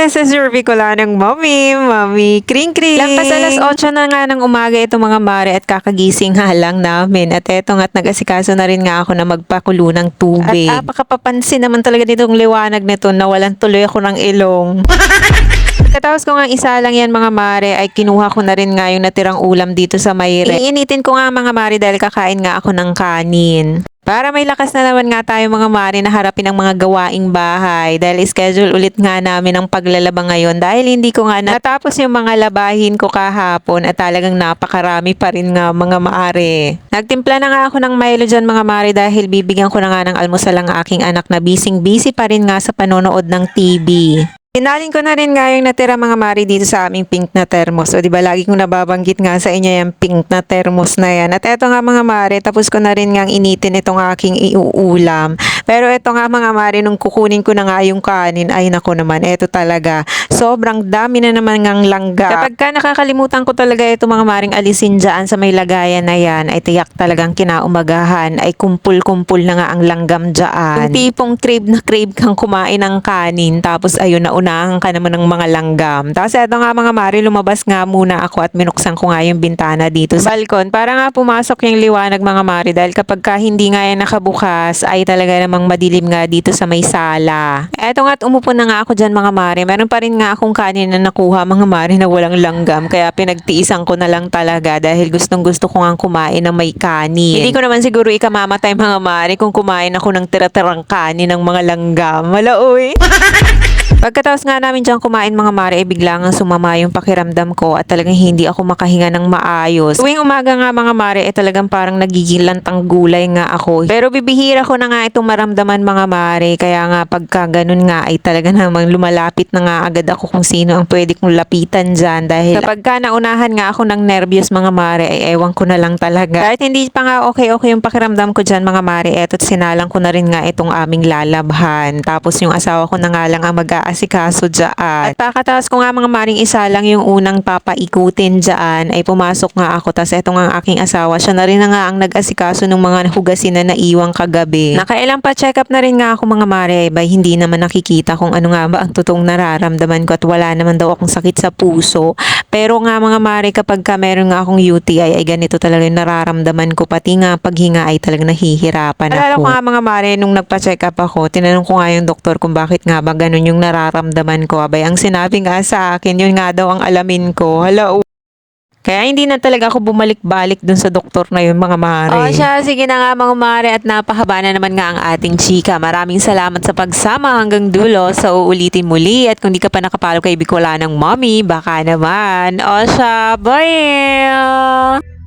this is your Bicolanang Mami Kring Kring. Lampas alas 8 na nga ng umaga ito mga mare at kakagising nga lang namin. At eto nga't nag-asikaso na rin nga ako na magpakulo ng tubig. At apakapapansin naman talaga nitong liwanag nito na walang tuloy ako ng ilong. Katapos ko nga isa lang yan mga mare ay kinuha ko na rin nga yung natirang ulam dito sa Mayre. Iinitin ko nga mga mare dahil kakain nga ako ng kanin. Para may lakas na naman nga tayo mga mare na harapin ang mga gawaing bahay dahil schedule ulit nga namin ang paglalaba ngayon dahil hindi ko nga natapos yung mga labahin ko kahapon at talagang napakarami pa rin nga mga mare. Nagtimpla na nga ako ng Milo dyan mga mare dahil bibigyan ko na nga ng almusal ang aking anak na busy pa rin nga sa panonood ng TV. Inaling ko na rin nga yung natira mga mari dito sa aming pink na thermos. O diba lagi kong nababanggit nga sa inyo yung pink na thermos na yan. At eto nga mga mari, tapos ko na rin nga initin itong aking iuulam. Pero eto nga mga mari, nung kukunin ko na nga yung kanin, ay nako naman, eto talaga. Sobrang dami na naman ngang langga. Kapag ka nakakalimutan ko talaga ito mga maring alisin dyan sa may lagayan na yan, ay tiyak talagang kinaumagahan, ay kumpul-kumpul na nga ang langgam dyan. Yung tipong crave kang kumain ng kanin, tapos ayun na unahan ka naman ng mga langgam. Tapos eto nga mga mari, lumabas nga muna ako at minuksan ko nga yung bintana dito sa balkon para nga pumasok yung liwanag mga mari dahil kapag ka hindi nga yan nakabukas ay talaga namang madilim nga dito sa may sala. Eto nga at umupo na nga ako dyan mga mari. Meron pa rin nga akong kanin na nakuha mga mari na walang langgam kaya pinagtiisan ko na lang talaga dahil gustong gusto ko nga kumain ng may kanin. Hindi ko naman siguro ikamamatay mga mari kung kumain ako ng tira-tirang kanin ng mga langgam. Wala uy! Pagkatapos nga namin dyan kumain mga mare, bigla nga sumama yung pakiramdam ko at talagang hindi ako makahinga ng maayos. Tuwing umaga nga mga mare, talagang parang nagiging lantang gulay nga ako. Pero bibihira ko na nga itong maramdaman mga mare, kaya nga pagka ganun nga ay talaga namang lumalapit na nga agad ako kung sino ang pwede kong lapitan dyan. Dahil kapag ka naunahan nga ako ng nervyos mga mare, ay ewan ko na lang talaga. Kahit hindi pa nga okay yung pakiramdam ko dyan mga mare, eto't sinalang ko na rin nga itong aming lalabhan. Tapos yung asawa ko na nga lang ang asikaso dyan. At pakataas ko nga mga maring isa lang yung unang papaikutin dyan ay pumasok nga ako. Tas eto nga ang aking asawa. Siya na rin na nga ang nag-asikaso ng mga hugasin na naiwang kagabi. Nakailang pa check up na rin nga ako mga mare. Bay hindi naman nakikita kung ano nga ba ang totoong nararamdaman ko at wala naman daw akong sakit sa puso. Pero nga mga mare kapag ka meron nga akong UTI ay ganito talaga yung nararamdaman ko. Pati nga paghinga ay talagang nahihirapan ako. Alala ko nga mga mare nung nagpa-check up ako, tinanong ko nga yung doktor kung bakit nga ba ganun yung nararamdaman ko. Abay, ang sinabi nga sa akin, yun nga daw ang alamin ko. Hala, kaya hindi na talaga ako bumalik-balik dun sa doktor na yun mga mare. O siya, sige na nga mga mare at napahaba na naman nga ang ating chika. Maraming salamat sa pagsama hanggang dulo. So uulitin muli at kung di ka pa nakapalo kay Bicolanang Mami, baka naman. O siya, bye!